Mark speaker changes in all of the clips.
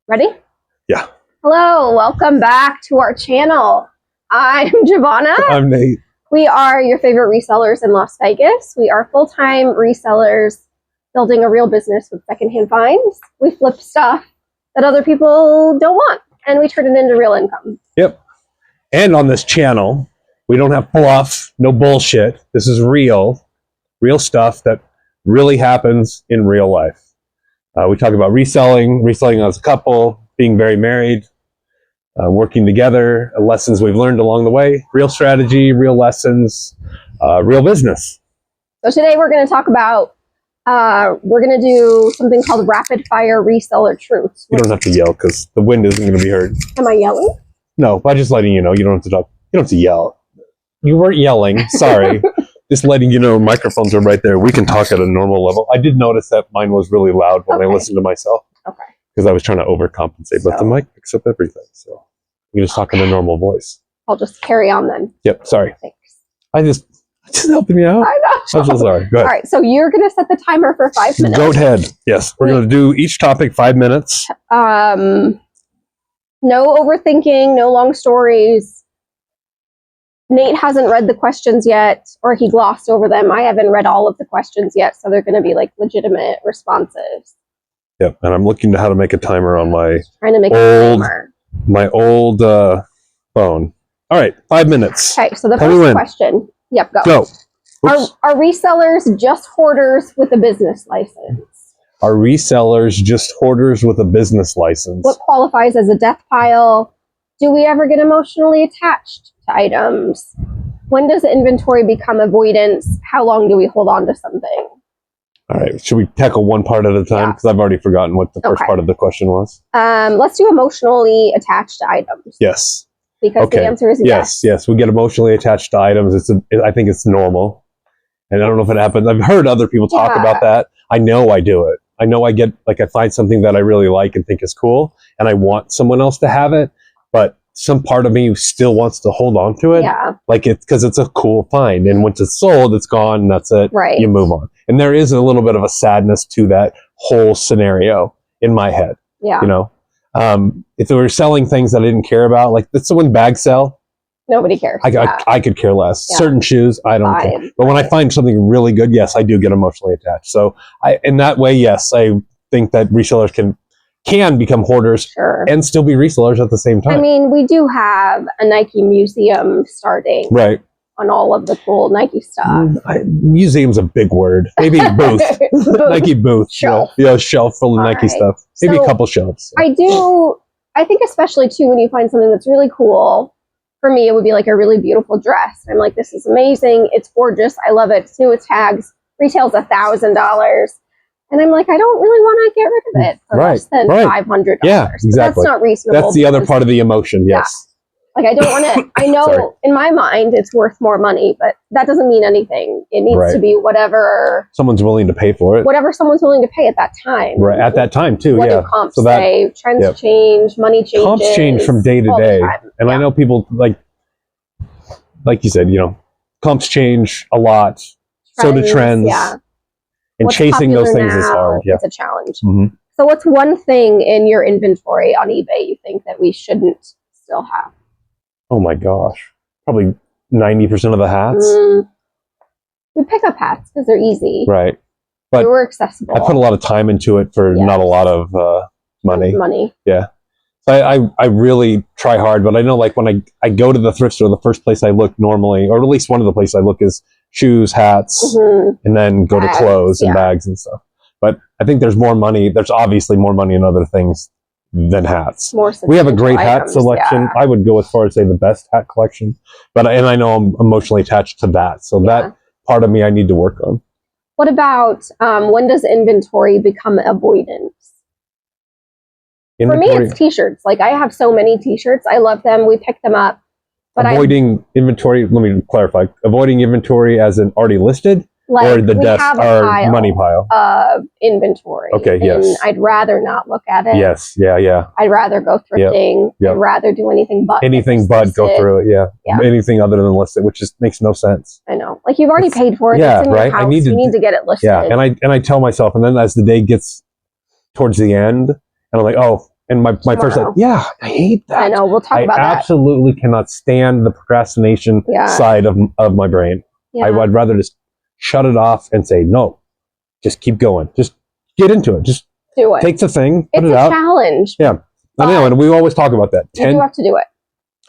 Speaker 1: Ready?
Speaker 2: Yeah.
Speaker 1: Hello, welcome back to our channel. I'm Jovana.
Speaker 2: I'm Nate.
Speaker 1: We are your favorite resellers in Las Vegas. We are full-time resellers building a real business with secondhand finds. We flip stuff that other people don't want, and we turn it into real income.
Speaker 2: Yep. And on this channel, we don't have fluff, no bullshit. This is real stuff that really happens in real life. We talk about reselling as a couple, being very married, working together, lessons we've learned along the way, real strategy, real lessons, real business.
Speaker 1: So today we're going to talk about, we're going to do something called rapid fire reseller truths.
Speaker 2: You don't have to yell because the wind isn't going to be heard.
Speaker 1: Am I yelling?
Speaker 2: No, by just letting you know, you don't have to talk. You don't have to yell. You weren't yelling. Sorry. Just letting you know, microphones are right there. We can talk at a normal level. I did notice that mine was really loud when I listened to myself. Okay. Because I was trying to overcompensate, but the mic picks up everything. So you can just talk in a normal voice.
Speaker 1: I'll just carry on then.
Speaker 2: Yep. Sorry.
Speaker 1: Thanks.
Speaker 2: I just helping me out.
Speaker 1: I know.
Speaker 2: I'm so sorry. Go ahead.
Speaker 1: All right. So you're going to set the timer for 5 minutes.
Speaker 2: Go ahead. Yes. We're going to do each topic 5 minutes.
Speaker 1: No overthinking, no long stories. Nate hasn't read the questions yet, or he glossed over them. I haven't read all of the questions yet, so they're going to be like legitimate responses.
Speaker 2: Yep, and I'm looking to how to make a timer on my old phone. All right, 5 minutes.
Speaker 1: Okay, so the first question. Yep, go. Are resellers just hoarders with a business license?
Speaker 2: Are resellers just hoarders with a business license?
Speaker 1: What qualifies as a death pile? Do we ever get emotionally attached to items? When does inventory become avoidance? How long do we hold on to something?
Speaker 2: All right. Should we tackle one part at a time? Because I've already forgotten what the first part of the question was.
Speaker 1: Let's do emotionally attached to items.
Speaker 2: Yes.
Speaker 1: Because the answer is yes.
Speaker 2: Yes. We get emotionally attached to items. I think it's normal. And I don't know if it happens. I've heard other people talk about that. I know I do it. I know I get, I find something that I really like and think is cool, and I want someone else to have it. But some part of me still wants to hold on to it. Yeah. Because it's a cool find. And once it's sold, it's gone. That's it. Right. You move on. And there is a little bit of a sadness to that whole scenario in my head. Yeah. You know, if they were selling things that I didn't care about, like that's when bags sell.
Speaker 1: Nobody cares.
Speaker 2: I could care less. Yeah. Certain shoes, I don't care. But when I find something really good, yes, I do get emotionally attached. So in that way, yes, I think that resellers can become hoarders and still be resellers at the same time.
Speaker 1: I mean, we do have a Nike museum starting on all of the cool Nike stuff.
Speaker 2: Museum's a big word. Maybe booth. Nike booth. Shelf. Yeah, shelf full of Nike stuff. Maybe a couple shelves.
Speaker 1: I think especially too when you find something that's really cool. For me, it would be like a really beautiful dress. I'm like, this is amazing. It's gorgeous. I love it. It's new with tags. Retails $1,000. And I'm like, I don't really want to get rid of it for less than $500.
Speaker 2: Yeah, exactly.
Speaker 1: That's not reasonable.
Speaker 2: That's the other part of the emotion, yes.
Speaker 1: Like, I don't want to, I know in my mind it's worth more money, but that doesn't mean anything. It needs to be whatever
Speaker 2: someone's willing to pay for it.
Speaker 1: Whatever someone's willing to pay at that time.
Speaker 2: Right, at that time too,
Speaker 1: what do comps say? Trends change, money changes.
Speaker 2: Comps change from day to day. And I know people, like you said, you know, comps change a lot. So do trends. Yeah. And chasing those things is hard. Yeah.
Speaker 1: It's a challenge. Mm-hmm. So what's one thing in your inventory on eBay you think that we shouldn't still have?
Speaker 2: Oh my gosh. Probably 90% of the hats.
Speaker 1: We pick up hats because they're easy.
Speaker 2: Right. But
Speaker 1: we're accessible.
Speaker 2: I put a lot of time into it for not a lot of money. Yeah. So I really try hard, but I know like when I go to the thrift store, the first place I look normally, or at least one of the places I look is shoes, hats, and then go to clothes and bags and stuff. But I think there's more money. There's obviously more money in other things than hats. We have a great hat selection. I would go as far as say the best hat collection, and I know I'm emotionally attached to that. So that part of me I need to work on.
Speaker 1: What about when does inventory become avoidance? For me, it's t-shirts. Like I have so many t-shirts. I love them. We pick them up. But
Speaker 2: avoiding inventory, let me clarify. Avoiding inventory as in already listed? Like or the desk or money pile
Speaker 1: of inventory.
Speaker 2: Okay, yes.
Speaker 1: And I'd rather not look at it.
Speaker 2: Yes, yeah.
Speaker 1: I'd rather go thrifting. I'd rather do anything but
Speaker 2: go through it. Yeah. Anything other than listed, which just makes no sense.
Speaker 1: I know. Like you've already paid for it.
Speaker 2: Yeah,
Speaker 1: it's in your house. You need to get it listed.
Speaker 2: Yeah, and I tell myself, and then as the day gets towards the end, and I'm like, oh, And my first thought, yeah, I hate that.
Speaker 1: I know. We'll talk about
Speaker 2: I
Speaker 1: that.
Speaker 2: absolutely cannot stand the procrastination side of my brain.
Speaker 1: Yeah.
Speaker 2: I would rather just shut it off and say, no, just keep going. Just get into it. Just
Speaker 1: do it.
Speaker 2: Take the thing, put it out.
Speaker 1: It's a challenge.
Speaker 2: Yeah. I know, and we always talk about that.
Speaker 1: You do have to do it.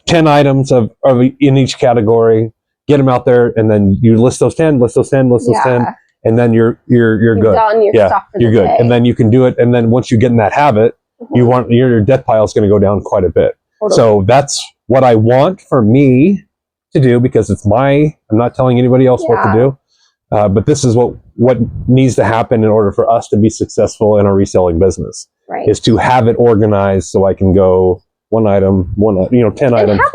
Speaker 2: 10 items of in each category, get them out there, and then you list those 10, list those 10, and then you're good.
Speaker 1: Done your stuff for
Speaker 2: you're
Speaker 1: the
Speaker 2: good.
Speaker 1: day.
Speaker 2: And then you can do it, and then once you get in that habit, your death pile is going to go down quite a bit.
Speaker 1: Totally.
Speaker 2: So that's what I want for me to do, because I'm not telling anybody else what to do. But this is what needs to happen in order for us to be successful in our reselling business.
Speaker 1: Right.
Speaker 2: Is to have it organized so I can go 10 items.
Speaker 1: Have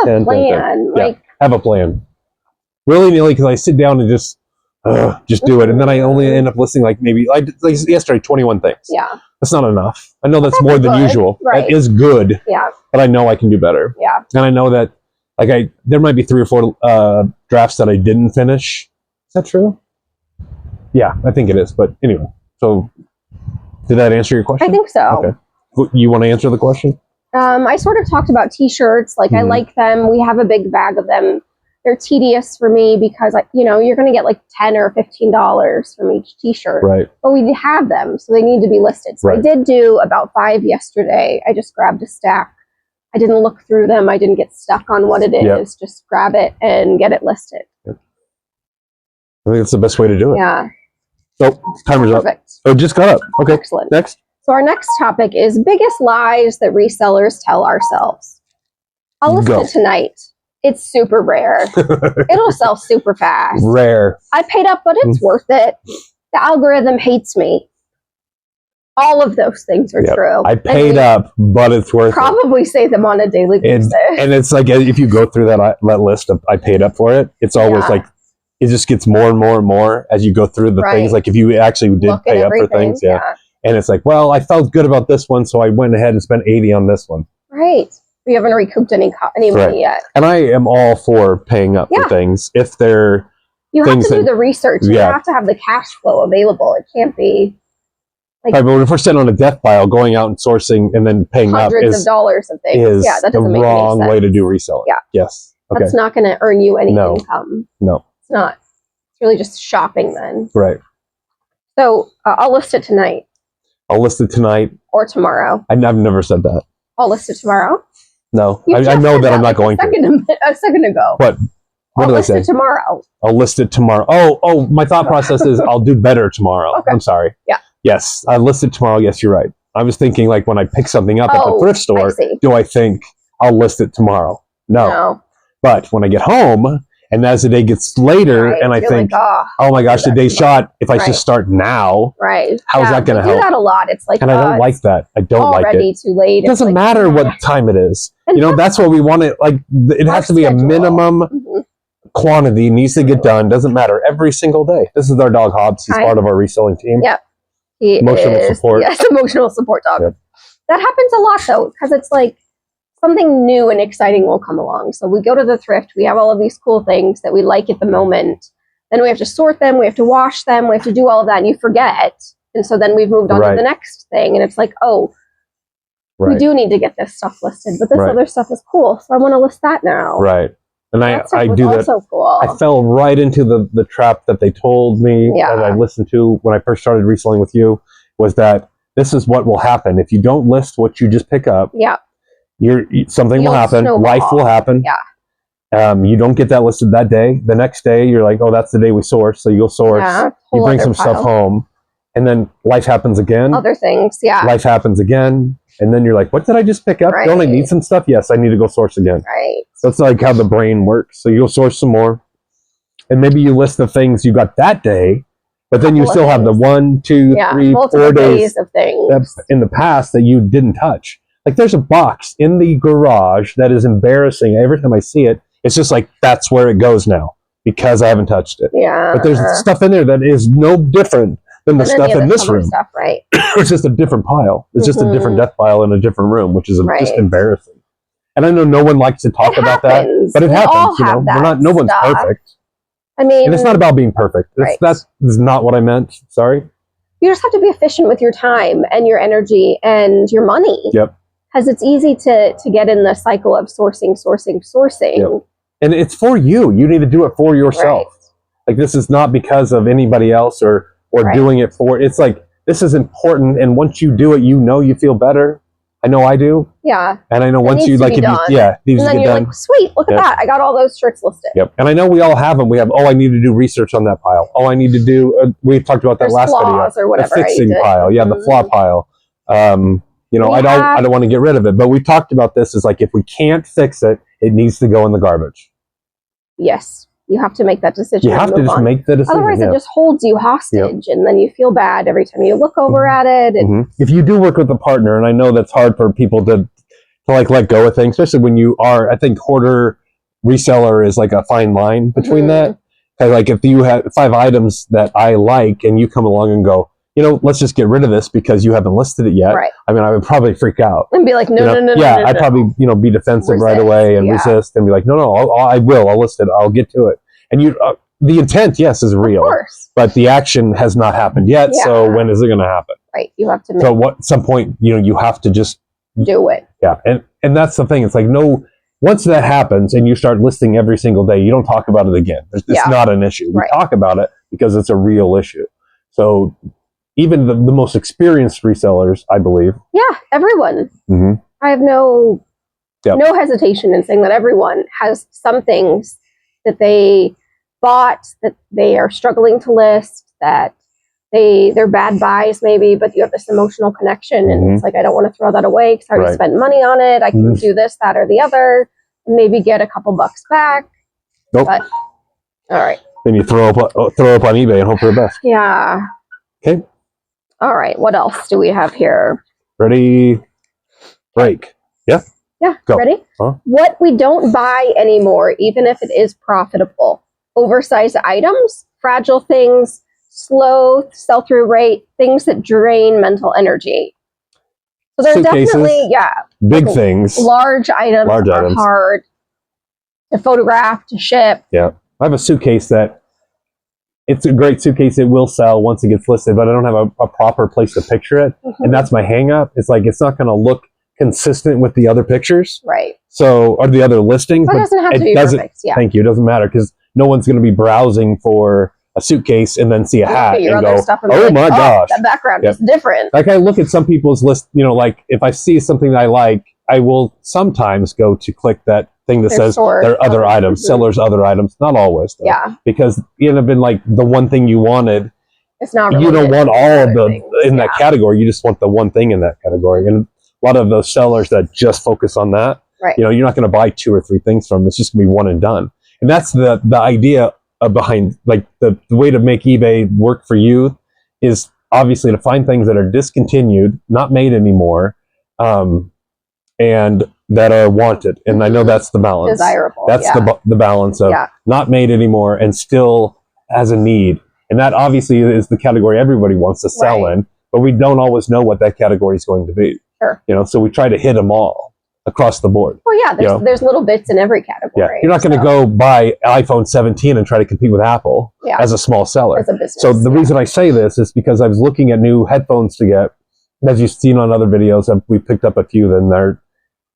Speaker 1: a plan.
Speaker 2: Have a plan. Willy-nilly, because I sit down and just do it. And then I only end up listing like yesterday, 21 things.
Speaker 1: Yeah.
Speaker 2: That's not enough. I know that's more than usual.
Speaker 1: Right.
Speaker 2: That is good.
Speaker 1: Yeah.
Speaker 2: But I know I can do better.
Speaker 1: Yeah.
Speaker 2: And I know that there might be 3 or 4 drafts that I didn't finish. Is that true? Yeah, I think it is. But anyway, so did that answer your question?
Speaker 1: I think so.
Speaker 2: Okay. You want to answer the question?
Speaker 1: I sort of talked about t-shirts. I like them. We have a big bag of them. They're tedious for me because, you're going to get like $10 or $15 from each t-shirt.
Speaker 2: Right.
Speaker 1: But we have them, so they need to be listed. So I did do about 5 yesterday. I just grabbed a stack. I didn't look through them. I didn't get stuck on what it is.
Speaker 2: Yep.
Speaker 1: Just grab it and get it listed.
Speaker 2: Yep. I think that's the best way to do it.
Speaker 1: Yeah.
Speaker 2: Oh, timer's up. Oh, just got up. Okay.
Speaker 1: Excellent.
Speaker 2: Next.
Speaker 1: So our next topic is biggest lies that resellers tell ourselves. I'll list it tonight. It's super rare. It'll sell super fast.
Speaker 2: Rare.
Speaker 1: I paid up, but it's worth it. The algorithm hates me. All of those things are true.
Speaker 2: I paid up, but it's worth it.
Speaker 1: Probably say them on a daily basis.
Speaker 2: And it's like, if you go through that list of I paid up for it, it's always like, it just gets more and more and more as you go through the things. Like if you actually did pay up for things. Yeah. And it's like, well, I felt good about this one, so I went ahead and spent 80 on this one.
Speaker 1: Right. We haven't recouped any money yet.
Speaker 2: And I am all for paying up for things if they're
Speaker 1: You have to do the research. You have to have the cash flow available. It can't be
Speaker 2: right, but if we're sitting on a death pile, going out and sourcing and then paying
Speaker 1: hundreds
Speaker 2: up
Speaker 1: of dollars of things.
Speaker 2: That
Speaker 1: doesn't
Speaker 2: the
Speaker 1: make
Speaker 2: wrong
Speaker 1: any sense.
Speaker 2: way to do reselling. Yeah. Yes. Okay.
Speaker 1: That's not going to earn you any income.
Speaker 2: No.
Speaker 1: It's not. It's really just shopping then.
Speaker 2: Right.
Speaker 1: So I'll list it tonight.
Speaker 2: I'll list it tonight.
Speaker 1: Or tomorrow.
Speaker 2: I've never said that.
Speaker 1: I'll list it tomorrow.
Speaker 2: No. I know that I'm not going to.
Speaker 1: A second ago.
Speaker 2: What did I say?
Speaker 1: I'll list it tomorrow.
Speaker 2: I'll list it tomorrow. Oh, my thought process is I'll do better tomorrow. Okay. I'm sorry.
Speaker 1: Yeah.
Speaker 2: Yes, I list it tomorrow. Yes, you're right. I was thinking like when I pick something up at the thrift store, do I think I'll list it tomorrow? No. But when I get home and as the day gets later and I think, oh my gosh, the day's shot. If I just start now, how is that going to help?
Speaker 1: I do that a lot. It's like,
Speaker 2: and I don't like that. I don't like it.
Speaker 1: Already too late.
Speaker 2: It doesn't matter what time it is. That's what we want it. Like it has to be a minimum quantity needs to get done. Doesn't matter every single day. This is our dog Hobbs. He's part of our reselling team.
Speaker 1: Yep. Emotional
Speaker 2: support.
Speaker 1: Yes, emotional support dog. Yep. That happens a lot though, because it's like something new and exciting will come along. So we go to the thrift, we have all of these cool things that we like at the moment. Then we have to sort them, we have to wash them, we have to do all of that, and you forget. And so then we've moved on to the next thing, and it's like, we do need to get this stuff listed, but this other stuff is cool, so I want to list that now.
Speaker 2: Right. And I do that.
Speaker 1: Cool.
Speaker 2: I fell right into the trap that they told me that I listened to when I first started reselling with you, was that this is what will happen if you don't list what you just pick up. Yeah. Something will happen. Snowball. Life will happen. Yeah. You don't get that listed that day. The next day, you're like, oh, that's the day we source. So you'll source. Yeah, you bring some stuff home, and then life happens again.
Speaker 1: Other things, yeah.
Speaker 2: Life happens again. And then you're like, what did I just pick up?
Speaker 1: Right.
Speaker 2: Don't I need some stuff? Yes, I need to go source again.
Speaker 1: Right.
Speaker 2: So that's like how the brain works. So you'll source some more. And maybe you list the things you got that day, but then you still have the 1, 2, 3, 4 days
Speaker 1: of things
Speaker 2: in the past that you didn't touch. Like there's a box in the garage that is embarrassing. Every time I see it, it's just like, that's where it goes now because I haven't touched it.
Speaker 1: Yeah.
Speaker 2: But there's stuff in there that is no different than the stuff in this room.
Speaker 1: Stuff, right.
Speaker 2: It's just a different pile. It's just a different death pile in a different room, which is just embarrassing. And I know no one likes to talk about that, but it happens. No one's perfect. I mean, and it's not about being perfect. That's not what I meant. Sorry.
Speaker 1: You just have to be efficient with your time and your energy and your money.
Speaker 2: Yep.
Speaker 1: Because it's easy to get in the cycle of sourcing.
Speaker 2: Yep. And it's for you. You need to do it for yourself.
Speaker 1: Right.
Speaker 2: Like, this is not because of anybody else or
Speaker 1: Right.
Speaker 2: doing it for, it's like, this is important. And once you do it, you feel better. I know I do.
Speaker 1: Yeah.
Speaker 2: And I know once
Speaker 1: needs
Speaker 2: you
Speaker 1: to
Speaker 2: like,
Speaker 1: be
Speaker 2: if you,
Speaker 1: done.
Speaker 2: needs
Speaker 1: And
Speaker 2: to
Speaker 1: then
Speaker 2: get
Speaker 1: you're
Speaker 2: done.
Speaker 1: like, sweet, look at
Speaker 2: Yep.
Speaker 1: that. I got all those shirts listed.
Speaker 2: Yep. And I know we all have them. We have, I need to do research on that pile. I need to do, we talked about that
Speaker 1: There's
Speaker 2: last video.
Speaker 1: flaws or whatever,
Speaker 2: the fixing
Speaker 1: right?
Speaker 2: pile. Yeah, the flaw pile. You know, I don't want to get rid of it, but we talked about this is like, if we can't fix it, it needs to go in the garbage.
Speaker 1: Yes. You have to make that decision.
Speaker 2: You have to just make the decision.
Speaker 1: Otherwise, it just holds you hostage, and then you feel bad every time you look over at it. And
Speaker 2: if you do work with a partner, and I know that's hard for people to like let go of things, especially when you are, I think hoarder reseller is like a fine line between that. Because like, if you have 5 items that I like and you come along and go, you know, let's just get rid of this because you haven't listed it yet.
Speaker 1: Right.
Speaker 2: I mean, I would probably freak out
Speaker 1: and be like, no.
Speaker 2: Yeah, I'd probably, be defensive right away and resist and be like, no, I'll list it. I'll get to it. And the intent, yes, is real,
Speaker 1: of course.
Speaker 2: But the action has not happened yet.
Speaker 1: Yeah.
Speaker 2: So when is it going to happen?
Speaker 1: Right. You have to.
Speaker 2: So some point, you have to just
Speaker 1: do it.
Speaker 2: Yeah. And that's the thing. It's like, once that happens and you start listing every single day, you don't talk about it again. It's not an issue. We talk about it because it's a real issue. So even the most experienced resellers, I believe.
Speaker 1: Yeah, everyone. I have no hesitation in saying that everyone has some things that they bought that they are struggling to list, that they're bad buys maybe, but you have this emotional connection, and it's like, I don't want to throw that away because I already spent money on it. I can do this, that, or the other, and maybe get a couple bucks back.
Speaker 2: Nope.
Speaker 1: But, all right.
Speaker 2: Then you throw up on eBay and hope for the best.
Speaker 1: Yeah.
Speaker 2: Okay.
Speaker 1: All right. What else do we have here?
Speaker 2: Ready? Break. Yeah.
Speaker 1: Yeah.
Speaker 2: Go.
Speaker 1: Ready?
Speaker 2: Huh?
Speaker 1: What we don't buy anymore, even if it is profitable. Oversized items, fragile things, slow sell-through rate, things that drain mental energy. So there's definitely,
Speaker 2: big things.
Speaker 1: Large items are hard to photograph, to ship.
Speaker 2: Yeah. I have a suitcase that it's a great suitcase. It will sell once it gets listed, but I don't have a proper place to picture it. And that's my hang up. It's like, it's not going to look consistent with the other pictures.
Speaker 1: Right.
Speaker 2: So, or the other listings.
Speaker 1: But it doesn't have to be perfect. Yeah.
Speaker 2: Thank you. It doesn't matter because no one's going to be browsing for a suitcase and then see a hat and go, oh my gosh,
Speaker 1: that background is different.
Speaker 2: Like, I look at some people's list, like if I see something that I like, I will sometimes go to click that thing that says there are other items, sellers, other items. Not always, though.
Speaker 1: Yeah.
Speaker 2: Because you'd have been like the one thing you wanted.
Speaker 1: It's not really
Speaker 2: you don't want all of the in that category. You just want the one thing in that category. And a lot of those sellers that just focus on that, you're not going to buy 2 or 3 things from them. It's just going to be one and done. And that's the idea behind, like, the way to make eBay work for you is obviously to find things that are discontinued, not made anymore, and that are wanted. And I know that's the balance.
Speaker 1: Desirable.
Speaker 2: That's the balance of not made anymore and still has a need. And that obviously is the category everybody wants to sell in, but we don't always know what that category is going to be.
Speaker 1: Sure.
Speaker 2: So we try to hit them all across the board.
Speaker 1: Well, yeah, there's little bits in every category.
Speaker 2: Yeah. You're not going to go buy iPhone 17 and try to compete with Apple as a small seller.
Speaker 1: As a business.
Speaker 2: So the reason I say this is because I was looking at new headphones to get, as you've seen on other videos, we picked up a few, then they're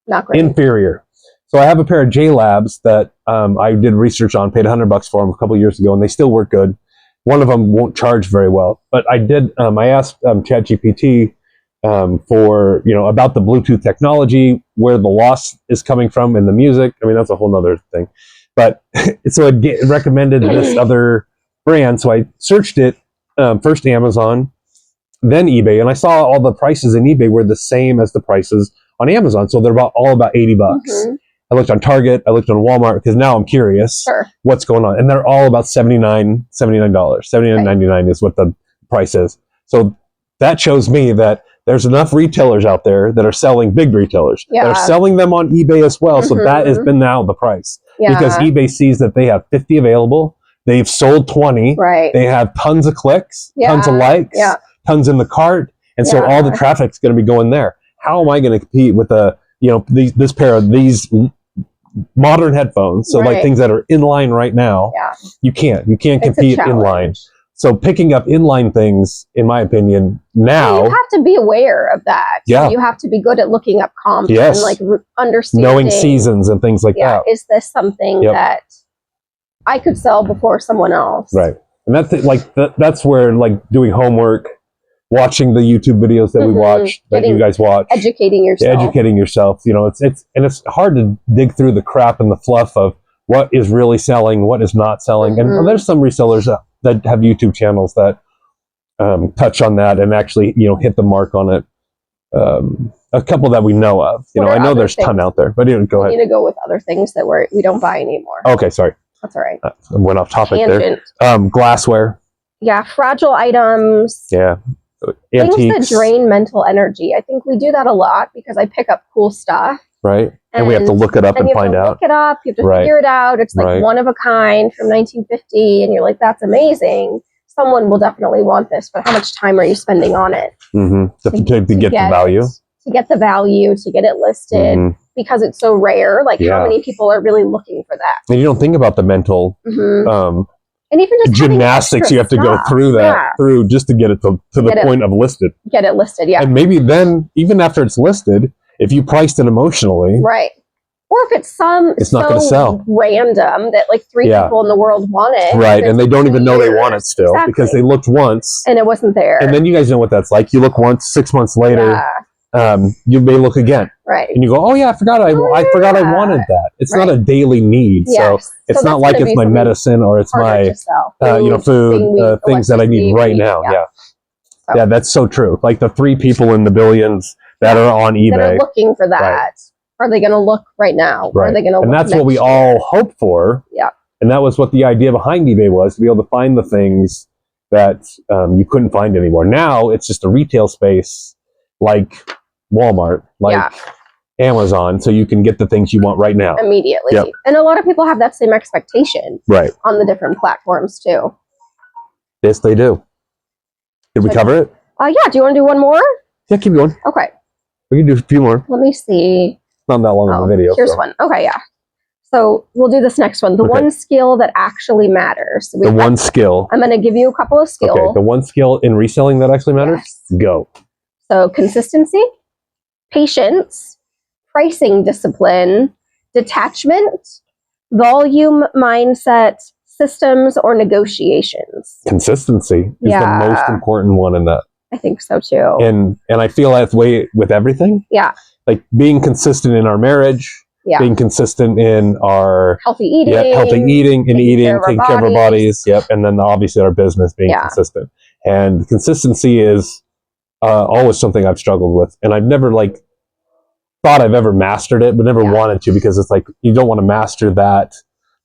Speaker 1: not great.
Speaker 2: Inferior. So I have a pair of JLabs that I did research on, paid $100 for them a couple years ago, and they still work good. One of them won't charge very well, but I did. I asked ChatGPT for about the Bluetooth technology, where the loss is coming from in the music. I mean, that's a whole nother thing. But so it recommended this other brand. So I searched it first Amazon, then eBay, and I saw all the prices in eBay were the same as the prices on Amazon. So they're all about $80.
Speaker 1: Mm-hmm.
Speaker 2: I looked on Target, I looked on Walmart, because now I'm curious what's going on. And they're all about $79. $79.99 is what the price is. So that shows me that there's enough retailers out there that are selling, big retailers, that are selling them on eBay as well. So that has been now the price. Because eBay sees that they have 50 available, they've sold 20, they have tons of clicks, tons of likes, tons in the cart, and so all the traffic's going to be going there. How am I going to compete with this pair of these modern headphones? So like things that are in line right now, you can't compete in line. So picking up inline things, in my opinion, now
Speaker 1: you have to be aware of that.
Speaker 2: Yeah.
Speaker 1: You have to be good at looking up comps
Speaker 2: Yes.
Speaker 1: and like understanding,
Speaker 2: knowing seasons and things like that.
Speaker 1: Is this something
Speaker 2: Yep.
Speaker 1: that I could sell before someone else?
Speaker 2: Right. And that's where like doing homework, watching the YouTube videos that we watch, that you guys watch,
Speaker 1: educating yourself.
Speaker 2: You know, it's hard to dig through the crap and the fluff of what is really selling, what is not selling. And there's some resellers that have YouTube channels that touch on that and actually, you know, hit the mark on it. A couple that we know of. You know, I know there's a ton out there, but go ahead.
Speaker 1: We need to go with other things that we don't buy anymore.
Speaker 2: Okay, sorry.
Speaker 1: That's all right.
Speaker 2: I went off topic
Speaker 1: Tangent.
Speaker 2: there. Glassware.
Speaker 1: Yeah, fragile items.
Speaker 2: Yeah.
Speaker 1: Things
Speaker 2: Antiques.
Speaker 1: that drain mental energy. I think we do that a lot because I pick up cool stuff.
Speaker 2: Right. And we have to look it up and find out.
Speaker 1: Look it up. You have to figure it out. It's like one of a kind from 1950. And you're like, that's amazing. Someone will definitely want this. But how much time are you spending on it?
Speaker 2: To get the value.
Speaker 1: To get the value, to get it listed. Because it's so rare. Like how many people are really looking for that?
Speaker 2: And you don't think about the mental
Speaker 1: and even just
Speaker 2: gymnastics you have to go through through just to get it to the point of listed.
Speaker 1: Get it listed, yeah.
Speaker 2: And maybe then, even after it's listed, if you priced it emotionally,
Speaker 1: right? Or if it's not going to sell, random that like 3 people in the world want it,
Speaker 2: right? And they don't even know they want it still because they looked once
Speaker 1: and it wasn't there.
Speaker 2: And then you guys know what that's like. You look once, 6 months later, you may look again,
Speaker 1: right?
Speaker 2: And you go, "Oh yeah, I forgot I forgot I wanted that." It's not a daily need, so it's not like it's my medicine or it's my food things that I need right now. Yeah, that's so true. Like the 3 people in the billions that are on eBay
Speaker 1: that are looking for that. Right. Are they going to look right now? Right. Are they going to look?
Speaker 2: And that's what we all hope for.
Speaker 1: Yeah.
Speaker 2: And that was what the idea behind eBay was, to be able to find the things that you couldn't find anymore. Now it's just a retail space like Walmart, like Amazon, so you can get the things you want right now.
Speaker 1: Immediately.
Speaker 2: Yep.
Speaker 1: And a lot of people have that same expectation on the different platforms too.
Speaker 2: Yes, they do. Did we cover it?
Speaker 1: Yeah. Do you want to do one more?
Speaker 2: Yeah, keep going.
Speaker 1: Okay.
Speaker 2: We can do a few more.
Speaker 1: Let me see.
Speaker 2: Not that long of a video.
Speaker 1: Here's one. Okay, yeah. So we'll do this next one. The one skill that actually matters. So
Speaker 2: one skill.
Speaker 1: I'm going to give you a couple of skills.
Speaker 2: Okay, the one skill in reselling that actually matters? Yes. Go.
Speaker 1: So consistency, patience, pricing discipline, detachment, volume mindset, systems, or negotiations.
Speaker 2: Consistency is the most important one in that.
Speaker 1: I think so too.
Speaker 2: And I feel that way with everything.
Speaker 1: Yeah.
Speaker 2: Like being consistent in our marriage, being consistent in our
Speaker 1: healthy eating,
Speaker 2: taking care of our bodies. Yep. And then obviously our business being consistent. And consistency is always something I've struggled with. And I've never thought I've ever mastered it, but never wanted to, because it's like, you don't want to master that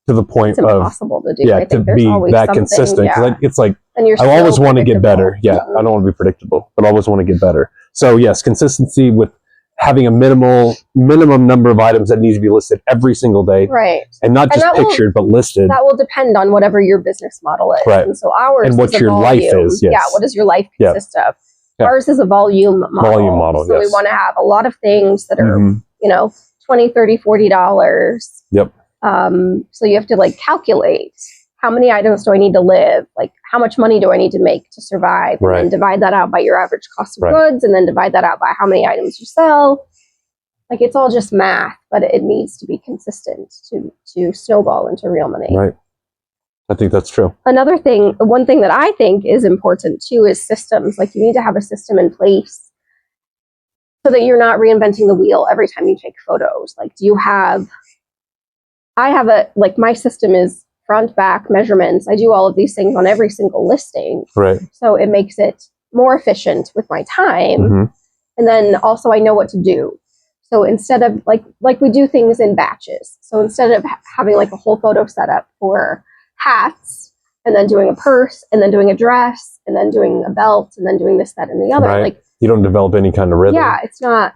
Speaker 2: to the point
Speaker 1: it's impossible to do.
Speaker 2: to be that consistent. It's like, I always want to get better. Yeah. I don't want to be predictable, but I always want to get better. So yes, consistency with having a minimum number of items that need to be listed every single day.
Speaker 1: Right.
Speaker 2: And not just pictured, but listed.
Speaker 1: That will depend on whatever your business model is.
Speaker 2: Right.
Speaker 1: And so ours
Speaker 2: and what your life is. Yes.
Speaker 1: Yeah. What does your life consist of? Yeah. Ours is a volume model. So we want to have a lot of things that are, $20, $30, $40.
Speaker 2: Yep.
Speaker 1: So you have to calculate how many items do I need to live? How much money do I need to make to survive?
Speaker 2: Right.
Speaker 1: And then divide that out by your average cost of goods, and then divide that out by how many items you sell. It's all just math, but it needs to be consistent to snowball into real money.
Speaker 2: Right. I think that's true.
Speaker 1: One thing that I think is important too is systems. You need to have a system in place so that you're not reinventing the wheel every time you take photos. My system is front, back, measurements. I do all of these things on every single listing.
Speaker 2: Right.
Speaker 1: So it makes it more efficient with my time. And then also I know what to do. So instead of we do things in batches. So instead of having a whole photo setup for hats, and then doing a purse, and then doing a dress, and then doing a belt, and then doing this, that, and the other.
Speaker 2: Right. You don't develop any kind of rhythm.
Speaker 1: Yeah, it's not.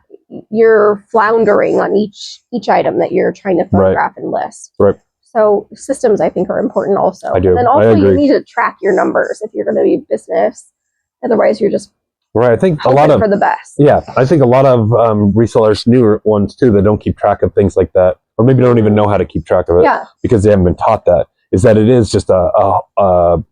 Speaker 1: You're floundering on each item that you're trying to photograph and list.
Speaker 2: Right.
Speaker 1: So systems, I think, are important also.
Speaker 2: I do.
Speaker 1: And then also you need to track your numbers if you're going to be a business. Otherwise, you're just
Speaker 2: right. I think
Speaker 1: hoping
Speaker 2: a lot of
Speaker 1: for the best.
Speaker 2: Yeah, I think a lot of resellers, newer ones too, that don't keep track of things like that, or maybe don't even know how to keep track of it because they haven't been taught that. Is that it is just a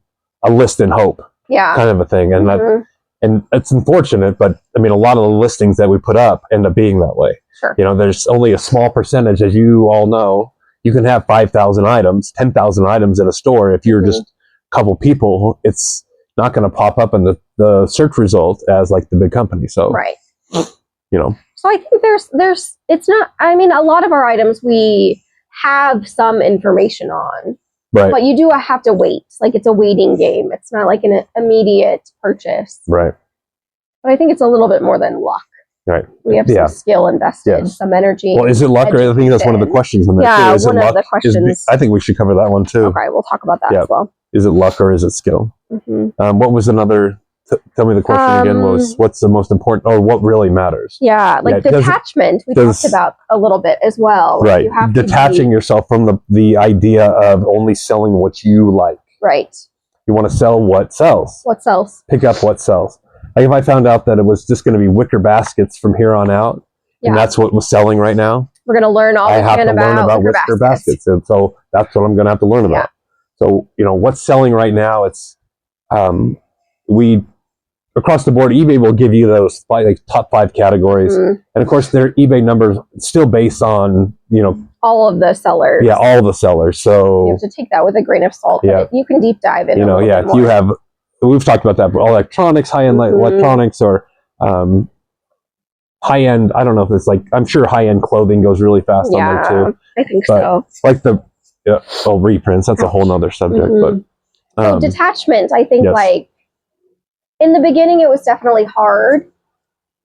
Speaker 2: a list in hope
Speaker 1: Yeah.
Speaker 2: kind of a thing. And
Speaker 1: Mhm.
Speaker 2: and it's unfortunate, but I mean, a lot of the listings that we put up end up being that way.
Speaker 1: Sure.
Speaker 2: You know, there's only a small percentage, as you all know. You can have 5,000 items, 10,000 items in a store. If you're just a couple people, it's not going to pop up in the search result as like the big company. So,
Speaker 1: Right.
Speaker 2: you know.
Speaker 1: So I think it's not, I mean, a lot of our items we have some information on,
Speaker 2: Right.
Speaker 1: but you do have to wait. Like it's a waiting game. It's not like an immediate purchase.
Speaker 2: Right.
Speaker 1: But I think it's a little bit more than luck.
Speaker 2: Right.
Speaker 1: We have some skill invested, some energy.
Speaker 2: Well, is it luck? Or I think that's one of the questions on there too. Is
Speaker 1: one
Speaker 2: it
Speaker 1: of
Speaker 2: luck?
Speaker 1: the questions.
Speaker 2: I think we should cover that one too.
Speaker 1: Okay, we'll talk about that as well.
Speaker 2: Is it luck or is it skill?
Speaker 1: Mm-hmm.
Speaker 2: What was another? Tell me the question again. What's the most important, or what really matters?
Speaker 1: Yeah, like detachment. We talked about a little bit as well.
Speaker 2: Right.
Speaker 1: You have
Speaker 2: detaching yourself from the idea of only selling what you like.
Speaker 1: Right.
Speaker 2: You want to sell what sells.
Speaker 1: What sells.
Speaker 2: Pick up what sells. Like if I found out that it was just going to be wicker baskets from here on out, and that's what was selling right now,
Speaker 1: we're going to learn all
Speaker 2: I have to learn about wicker baskets, and so that's what I'm going to have to learn about. So you know what's selling right now. It's we across the board. eBay will give you those like top 5 categories, and of course their eBay numbers still based on
Speaker 1: all of the sellers.
Speaker 2: Yeah, all the sellers. So
Speaker 1: you have to take that with a grain of salt. Yeah, you can deep dive in.
Speaker 2: If you have. We've talked about that. Electronics, high-end electronics, or high-end. I don't know if it's like. I'm sure high-end clothing goes really fast on there too.
Speaker 1: I think so.
Speaker 2: Like reprints. That's a whole nother subject. But
Speaker 1: detachment. I think like in the beginning, it was definitely hard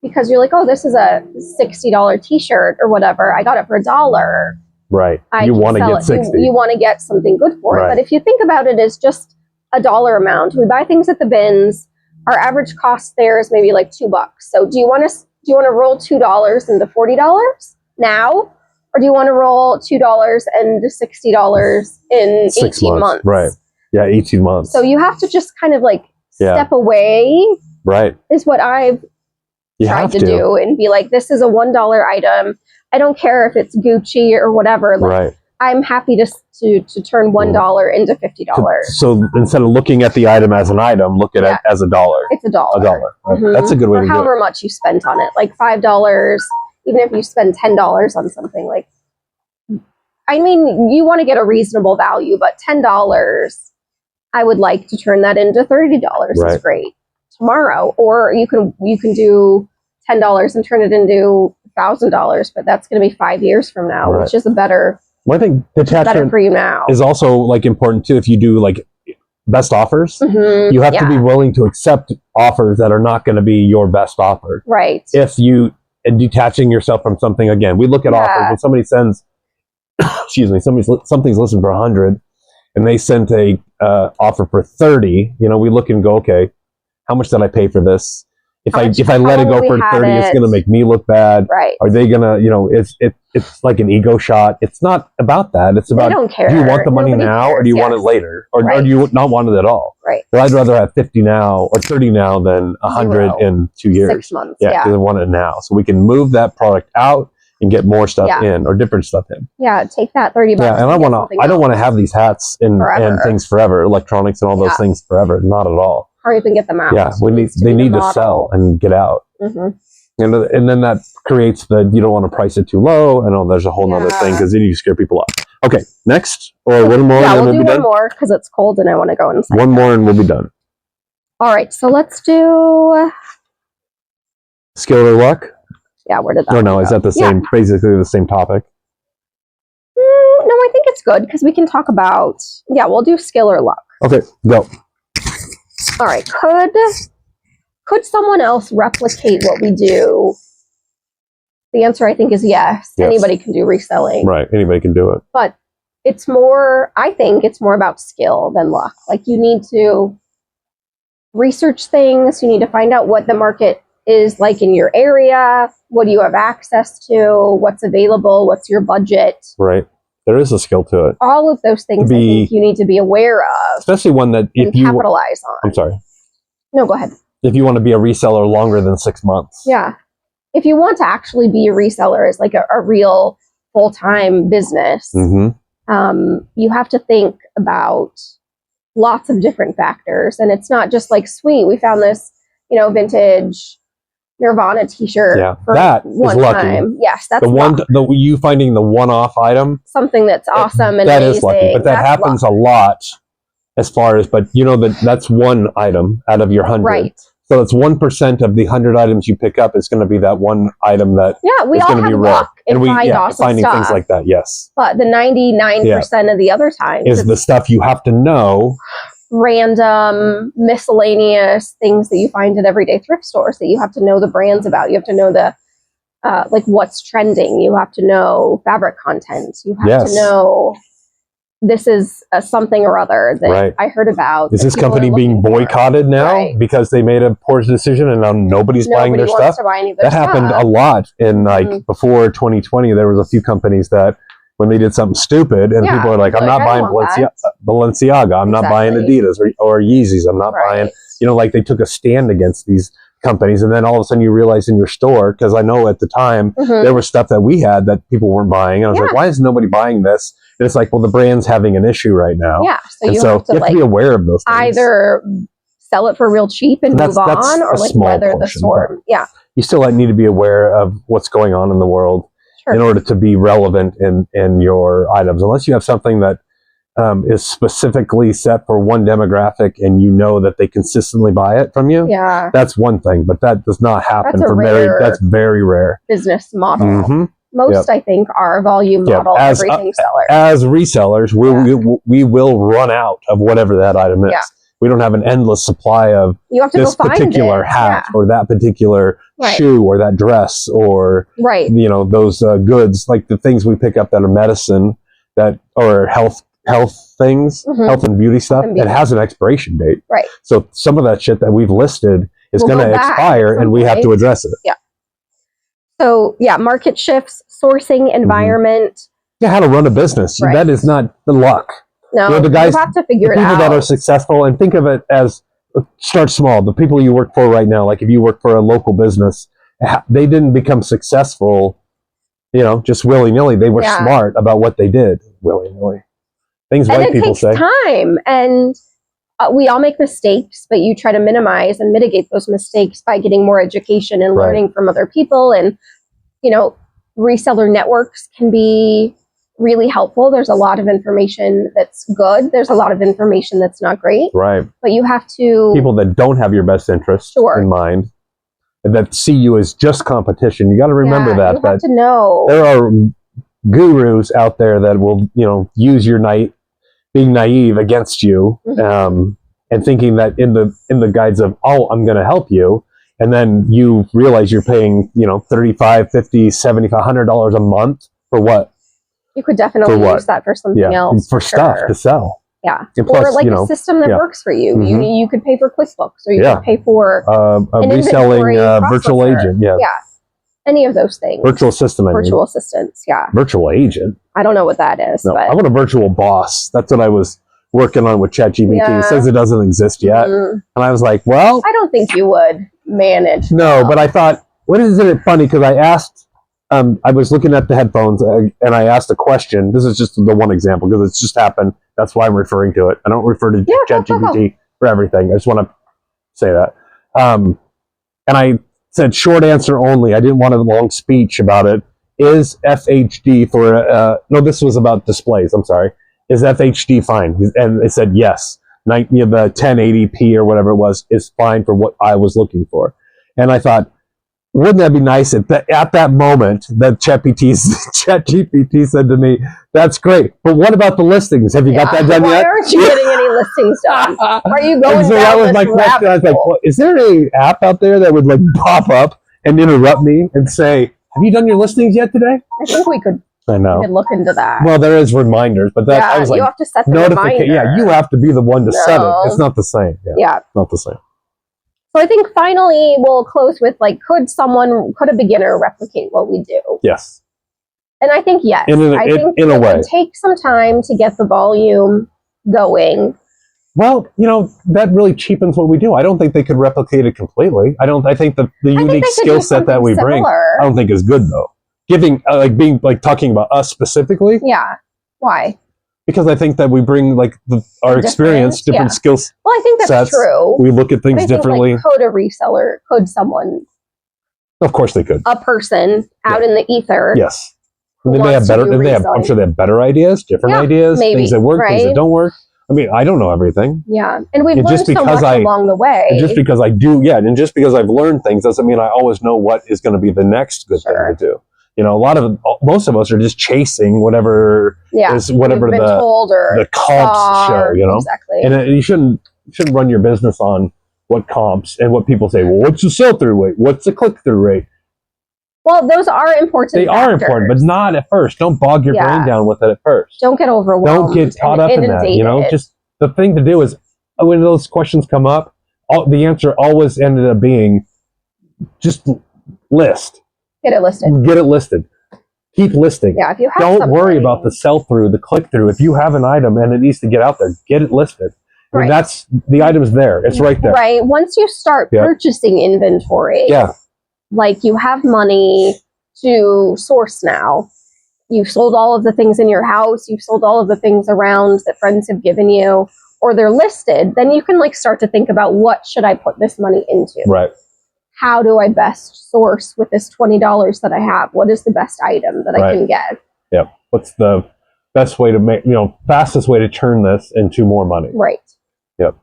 Speaker 1: because you're like, oh, this is a $60 T-shirt or whatever. I got it for $1.
Speaker 2: Right. You want to get 60.
Speaker 1: You want to get something good for it. But if you think about it as just a dollar amount, we buy things at the bins. Our average cost there is maybe like $2. So do you want to roll $2 into $40 now, or do you want to roll $2 and $60 in 18 months?
Speaker 2: Right. Yeah, 18 months.
Speaker 1: So you have to just kind of like step away.
Speaker 2: Right.
Speaker 1: Is what I've tried to do and be like, this is a $1 item. I don't care if it's Gucci or whatever. Like, I'm happy to turn $1 into $50.
Speaker 2: So instead of looking at the item as an item, look at it as $1.
Speaker 1: It's $1.
Speaker 2: $1. Right? That's a good way to do it.
Speaker 1: However much you spent on it, like $5, even if you spend $10 on something, like, I mean, you want to get a reasonable value, but $10, I would like to turn that into $30 is great tomorrow. Or you can do $10 and turn it into $1,000, but that's going to be 5 years from now, which is a better.
Speaker 2: Well, I think detachment
Speaker 1: for you now
Speaker 2: is also like important too. If you do like best offers, you have to be willing to accept offers that are not going to be your best offer.
Speaker 1: Right.
Speaker 2: If you and detaching yourself from something, again, we look at offers when somebody sends, something's listed for 100, and they sent a offer for 30. We look and go, okay, how much did I pay for this? If I let it go for 30, it's going to make me look bad.
Speaker 1: Right.
Speaker 2: Are they going to, it's like an ego shot. It's not about that. It's about,
Speaker 1: they don't care.
Speaker 2: Do you want the money now or do you want it later? Or do you not want it at all?
Speaker 1: Right.
Speaker 2: So I'd rather have 50 now or 30 now than 100 in 2 years.
Speaker 1: 6 months.
Speaker 2: Yeah, because I want it now. So we can move that product out and get more stuff in or different stuff in.
Speaker 1: Yeah, take that $30.
Speaker 2: Yeah, and I don't want to have these hats and things forever, electronics and all those things forever. Not at all.
Speaker 1: Or even get them out.
Speaker 2: Yeah, they need to sell and get out. And then that creates you don't want to price it too low. I know there's a whole nother thing because then you scare people off. Okay, next or one more.
Speaker 1: Yeah,
Speaker 2: and
Speaker 1: we'll
Speaker 2: then
Speaker 1: do
Speaker 2: we'll be
Speaker 1: one more because it's cold and I want to go inside.
Speaker 2: One more and we'll be done.
Speaker 1: All right, so let's do
Speaker 2: skill or luck.
Speaker 1: Yeah, where did that?
Speaker 2: No, is that the same? Basically the same topic.
Speaker 1: No, I think it's good because we can talk about. Yeah, we'll do skill or luck.
Speaker 2: Okay, go.
Speaker 1: All right, could someone else replicate what we do? The answer, I think, is yes. Anybody can do reselling.
Speaker 2: Right, anybody can do it.
Speaker 1: But I think it's more about skill than luck. Like you need to research things. You need to find out what the market is like in your area. What do you have access to? What's available? What's your budget?
Speaker 2: Right. There is a skill to it.
Speaker 1: All of those things I think you need to be aware of.
Speaker 2: Especially one that if you
Speaker 1: capitalize on.
Speaker 2: I'm sorry.
Speaker 1: No, go ahead.
Speaker 2: If you want to be a reseller longer than 6 months.
Speaker 1: Yeah. If you want to actually be a reseller as like a real full-time business, you have to think about lots of different factors. And it's not just like, sweet, we found this, you know, vintage Nirvana t-shirt.
Speaker 2: Yeah,
Speaker 1: for
Speaker 2: that is
Speaker 1: one
Speaker 2: lucky.
Speaker 1: time. Yes, that's
Speaker 2: The one,
Speaker 1: luck.
Speaker 2: you finding the one-off item.
Speaker 1: Something that's awesome and
Speaker 2: that
Speaker 1: amazing.
Speaker 2: is lucky, but that happens a lot. As far as, but you know that's one item out of your 100.
Speaker 1: Right.
Speaker 2: So it's 1% of the 100 items you pick up is going to be that one item that
Speaker 1: we
Speaker 2: is
Speaker 1: all
Speaker 2: going to
Speaker 1: have
Speaker 2: be rare.
Speaker 1: luck
Speaker 2: And we
Speaker 1: awesome
Speaker 2: finding
Speaker 1: stuff.
Speaker 2: things like that. Yes.
Speaker 1: But the 99% of the other times
Speaker 2: is the stuff you have to know.
Speaker 1: Random, miscellaneous things that you find at everyday thrift stores that you have to know the brands about. You have to know the like what's trending. You have to know fabric content. You have to know this is something or other that I heard about.
Speaker 2: Is this company being boycotted now because they made a poor decision and now nobody's buying their stuff? That happened a lot in like before 2020. There was a few companies that when they did something stupid and people are like, I'm not buying Balenciaga. I'm not buying Adidas or Yeezys. I'm not buying, you know, like they took a stand against these companies. And then all of a sudden you realize in your store, because I know at the time there was stuff that we had that people weren't buying. And I was like, why is nobody buying this? And it's like, well, the brand's having an issue right now.
Speaker 1: Yeah. So you
Speaker 2: have to be aware of those things.
Speaker 1: Either sell it for real cheap and move on, or like weather the storm. Yeah.
Speaker 2: You still need to be aware of what's going on in the world in order to be relevant in your items. Unless you have something that is specifically set for one demographic and you know that they consistently buy it from you. Yeah. That's one thing, but that does not happen that's very rare.
Speaker 1: Business model. Most, I think, are volume model everything sellers.
Speaker 2: As resellers, we will run out of whatever that item is. Yeah. We don't have an endless supply of this particular hat or that particular shoe or that dress or you know those goods, like the things we pick up that are medicine that or health things, health and beauty stuff. It has an expiration date. Right. So some of that shit that we've listed is going to expire, and we have to address it. Yeah.
Speaker 1: So market shifts, sourcing, environment.
Speaker 2: Yeah, how to run a business. That is not the luck. No, you know, the guys, you have to figure it out. People that are successful, and think of it as start small. The people you work for right now, like if you work for a local business, they didn't become successful, you know, just willy-nilly. They were smart about what they did willy-nilly. Things white people say.
Speaker 1: And it takes time, and we all make mistakes, but you try to minimize and mitigate those mistakes by getting more education and learning from other people. And, you know, reseller networks can be really helpful. There's a lot of information that's good. There's a lot of information that's not great. Right. But you have to...
Speaker 2: People that don't have your best interest in mind, and that see you as just competition. You got to remember that.
Speaker 1: You have to know.
Speaker 2: There are gurus out there that will, you know, use your being naive against you, and thinking that in the guise of, oh, I'm going to help you. And then you realize you're paying, you know, $35, $50, $75, $100 a month for what?
Speaker 1: You could definitely use that for something else.
Speaker 2: For stuff to sell.
Speaker 1: Yeah. Or like a system that works for you. You could pay for QuickBooks, or you could pay for
Speaker 2: a reselling virtual agent. Yeah.
Speaker 1: Yeah. Any of those things.
Speaker 2: Virtual assistant.
Speaker 1: Virtual assistants. Yeah.
Speaker 2: Virtual agent.
Speaker 1: I don't know what that is.
Speaker 2: No,
Speaker 1: but
Speaker 2: I want a virtual boss. That's what I was working on with ChatGPT. Yeah. It says it doesn't exist yet. And I was like, well,
Speaker 1: I don't think you would manage.
Speaker 2: No, but I thought, isn't it funny? Because I asked, I was looking at the headphones and I asked a question. This is just the one example because it's just happened. That's why I'm referring to it. I don't refer to ChatGPT for everything. I just want to say that. And I said short answer only. I didn't want a long speech about it. Is FHD for no? This was about displays. I'm sorry. Is FHD fine? And it said yes. The 1080p or whatever it was is fine for what I was looking for. And I thought, wouldn't that be nice if at that moment that ChatGPT said to me, "That's great, but what about the listings? Have you got that done yet?
Speaker 1: Why aren't you getting any listings done? Are you going
Speaker 2: so
Speaker 1: down
Speaker 2: that was
Speaker 1: this
Speaker 2: my question. I was like, well, is there an app out there that would like pop up and interrupt me and say, "Have you done your listings yet today?"
Speaker 1: I think we could.
Speaker 2: I know.
Speaker 1: We could look into that.
Speaker 2: Well, there is reminders, but that I was like,
Speaker 1: you have to set the reminder.
Speaker 2: Yeah, you have to be the one to set it. It's not the same. Yeah, it's not the same.
Speaker 1: So I think finally we'll close with like, could a beginner replicate what we do?
Speaker 2: Yes.
Speaker 1: And I think yes.
Speaker 2: In a way.
Speaker 1: It would take some time to get the volume going.
Speaker 2: Well, you know, that really cheapens what we do. I don't think they could replicate it completely. I think the unique skill set that we bring, I don't think is good though. Talking about us specifically.
Speaker 1: Yeah. Why?
Speaker 2: because I think that we bring like our experience, different skills.
Speaker 1: Well, I think that's
Speaker 2: sets.
Speaker 1: true.
Speaker 2: We look at things differently.
Speaker 1: Like, could a reseller, could someone?
Speaker 2: Of course they could.
Speaker 1: A person out in the ether.
Speaker 2: Yes. And then they have better. I'm sure they have better ideas, different ideas, maybe, things that work, things that don't work. I mean, I don't know everything.
Speaker 1: Yeah, and we've learned so much along the way.
Speaker 2: And just because I do, and just because I've learned things doesn't mean I always know what is going to be the next good thing to do. You know, most of us are just chasing whatever is whatever the comps show. You know,
Speaker 1: exactly.
Speaker 2: And you shouldn't run your business on what comps and what people say. Well, what's the sell-through rate? What's the click-through rate?
Speaker 1: Well, those are important.
Speaker 2: They are important, but not at first. Don't bog your brain down with it at first.
Speaker 1: Don't get overwhelmed.
Speaker 2: Don't get caught up in that. You know, just the thing to do is when those questions come up, the answer always ended up being just list.
Speaker 1: Get it listed.
Speaker 2: Get it listed. Keep listing.
Speaker 1: Yeah, if you have
Speaker 2: Don't worry about the sell-through, the click-through. If you have an item and it needs to get out there, get it listed. I mean, that's the item's there. It's right there.
Speaker 1: Right. Once you start purchasing inventory, like you have money to source now. You've sold all of the things in your house. You've sold all of the things around that friends have given you, or they're listed. Then you can like start to think about, what should I put this money into?
Speaker 2: Right.
Speaker 1: How do I best source with this $20 that I have? What is the best item that I can get?
Speaker 2: Yep. What's the best way to make, fastest way to turn this into more money?
Speaker 1: Right.
Speaker 2: Yep.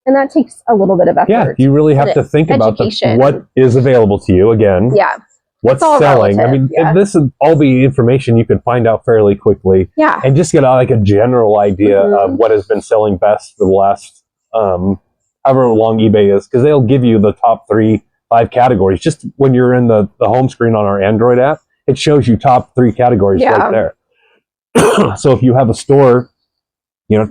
Speaker 1: And that takes a little bit of effort.
Speaker 2: Yeah, you really have to think about what is available to you again.
Speaker 1: Yeah.
Speaker 2: What's selling?
Speaker 1: Relative,
Speaker 2: I mean, this is all the information you can find out fairly quickly.
Speaker 1: Yeah.
Speaker 2: And just get like a general idea of what has been selling best for the last however long eBay is, because they'll give you the top 3-5 categories. Just when you're in the home screen on our Android app, it shows you top 3 categories right there. So if you have a store,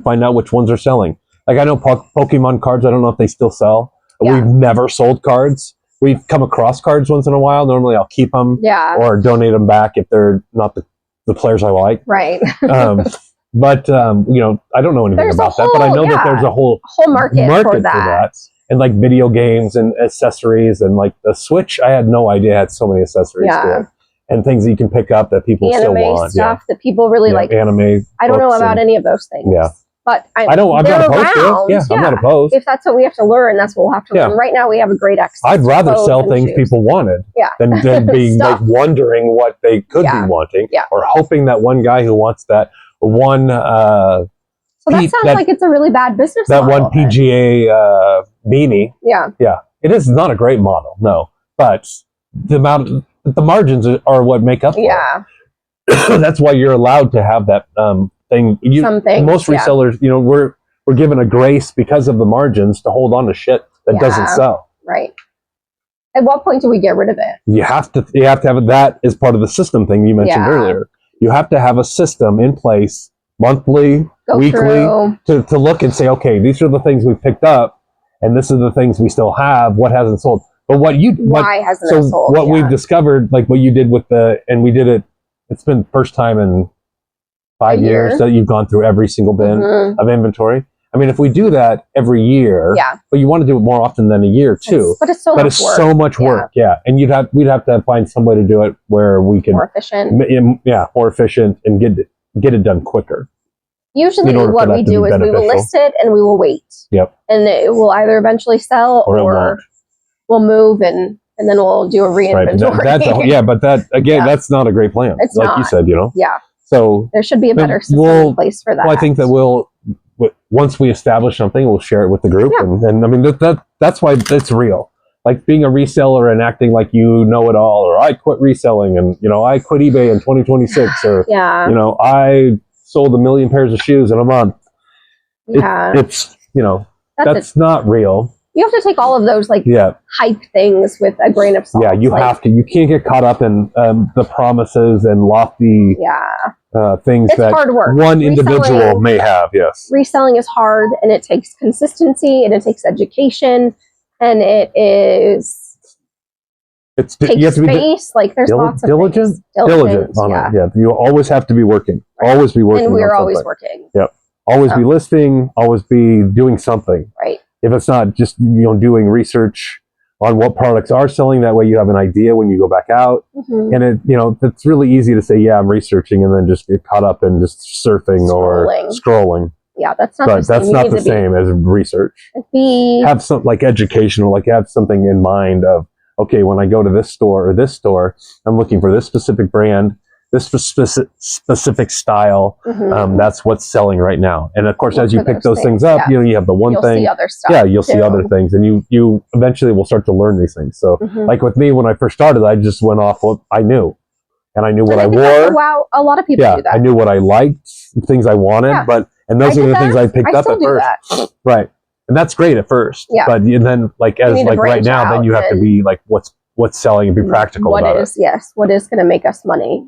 Speaker 2: find out which ones are selling. Like I know Pokemon cards, I don't know if they still sell. Yeah. We've never sold cards. We've come across cards once in a while. Normally I'll keep them or donate them back if they're not the players I like.
Speaker 1: Right.
Speaker 2: But I don't know anything about that. But I know that there's a whole
Speaker 1: market for that.
Speaker 2: And like video games and accessories and like the Switch, I had no idea had so many accessories to it. And things that you can pick up that people still want.
Speaker 1: Stuff that people really like.
Speaker 2: Anime.
Speaker 1: I don't know about any of those things.
Speaker 2: Yeah.
Speaker 1: But
Speaker 2: I'm not opposed to it. I'm not opposed.
Speaker 1: If that's what we have to learn, that's what we'll have to learn. Right now we have a great access.
Speaker 2: I'd rather sell things people wanted than being like wondering what they could be wanting or hoping that one guy who wants that one. So
Speaker 1: that sounds like it's a really bad business model.
Speaker 2: That one PGA beanie.
Speaker 1: Yeah.
Speaker 2: Yeah. It is not a great model, no. But the margins are what make up for it. That's why you're allowed to have that thing. Most resellers, we're given a grace because of the margins to hold on to shit that doesn't sell.
Speaker 1: Right. At what point do we get rid of it?
Speaker 2: You have to have it. That is part of the system thing you mentioned earlier. You have to have a system in place, monthly, weekly, to look and say, okay, these are the things we picked up, and this is the things we still have. What hasn't sold? But why hasn't it sold? What we've discovered, like what you did with and we did it. It's been the first time in 5 years that you've gone through every single bin of inventory. I mean, if we do that every year, but you want to do it more often than a year too.
Speaker 1: But it's
Speaker 2: so much work. Yeah. And we'd have to find some way to do it where we can
Speaker 1: more efficient.
Speaker 2: More efficient and get it done quicker.
Speaker 1: Usually what we do is we will list it and we will wait.
Speaker 2: Yep.
Speaker 1: And it will either eventually sell or we'll move and then we'll do a re-inventory.
Speaker 2: Right. But that again, that's not a great plan.
Speaker 1: It's
Speaker 2: like you said,
Speaker 1: Yeah.
Speaker 2: So
Speaker 1: there should be a better system in place for that.
Speaker 2: Well, I think that once we establish something, we'll share it with the group. Yeah. And I mean, that's why it's real. Like being a reseller and acting like you know it all, or I quit reselling and, I quit eBay in 2026, or, I sold 1 million pairs of shoes in a month.
Speaker 1: Yeah.
Speaker 2: It's that's not real.
Speaker 1: You have to take all of those hype things with a grain of salt.
Speaker 2: Yeah, you have to. You can't get caught up in the promises and lofty things that
Speaker 1: hard work.
Speaker 2: One individual may have. Yes,
Speaker 1: reselling is hard, and it takes consistency, and it takes education, and takes space. There's lots of
Speaker 2: diligent on it. Yeah, you always have to be working. Right. Always be working.
Speaker 1: And we're always working.
Speaker 2: Yep. Always be listing. Always be doing something.
Speaker 1: Right.
Speaker 2: If it's not just doing research on what products are selling. That way you have an idea when you go back out.
Speaker 1: Mm-hmm.
Speaker 2: And it's really easy to say, yeah, I'm researching, and then just get caught up in just surfing or scrolling.
Speaker 1: Yeah, that's not
Speaker 2: but
Speaker 1: the same.
Speaker 2: That's not the same as research. Have some like educational, like have something in mind of, okay, when I go to this store or this store, I'm looking for this specific brand, this specific style.
Speaker 1: Mm-hmm.
Speaker 2: That's what's selling right now. And of course, as you pick those things up, you have the one thing.
Speaker 1: See other stuff.
Speaker 2: Yeah, you'll see other things, and you eventually will start to learn these things. So, like with me, when I first started, I just went off what I knew, and I knew what I wore.
Speaker 1: Wow, a lot of people do that.
Speaker 2: I knew what I liked, things I wanted, and those are the things I picked up at first. Right. And that's great at first. Yeah. But then like right now, then you have to be like what's selling and be practical about it.
Speaker 1: Yes. What is going to make us money?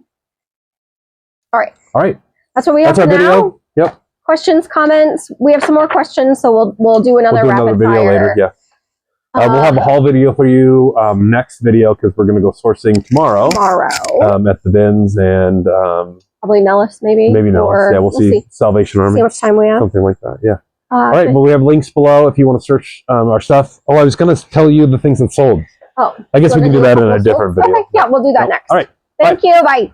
Speaker 1: All right. That's what we have for
Speaker 2: now.
Speaker 1: Video.
Speaker 2: Yep.
Speaker 1: Questions, comments. We have some more questions, so we'll do another rapid
Speaker 2: video
Speaker 1: fire
Speaker 2: later. Yeah. We'll have a haul video for you next video because we're going to go sourcing tomorrow. At the bins and
Speaker 1: probably Nellis, maybe.
Speaker 2: Maybe Nellis. Yeah, we'll see. Salvation Army.
Speaker 1: See how much time we have.
Speaker 2: Something like that. Yeah. All right. Well, we have links below if you want to search our stuff. Oh, I was going to tell you the things that sold.
Speaker 1: Oh.
Speaker 2: I guess we can do that in a different video.
Speaker 1: Okay. Yeah, we'll do that next.
Speaker 2: All right.
Speaker 1: Thank you. Bye.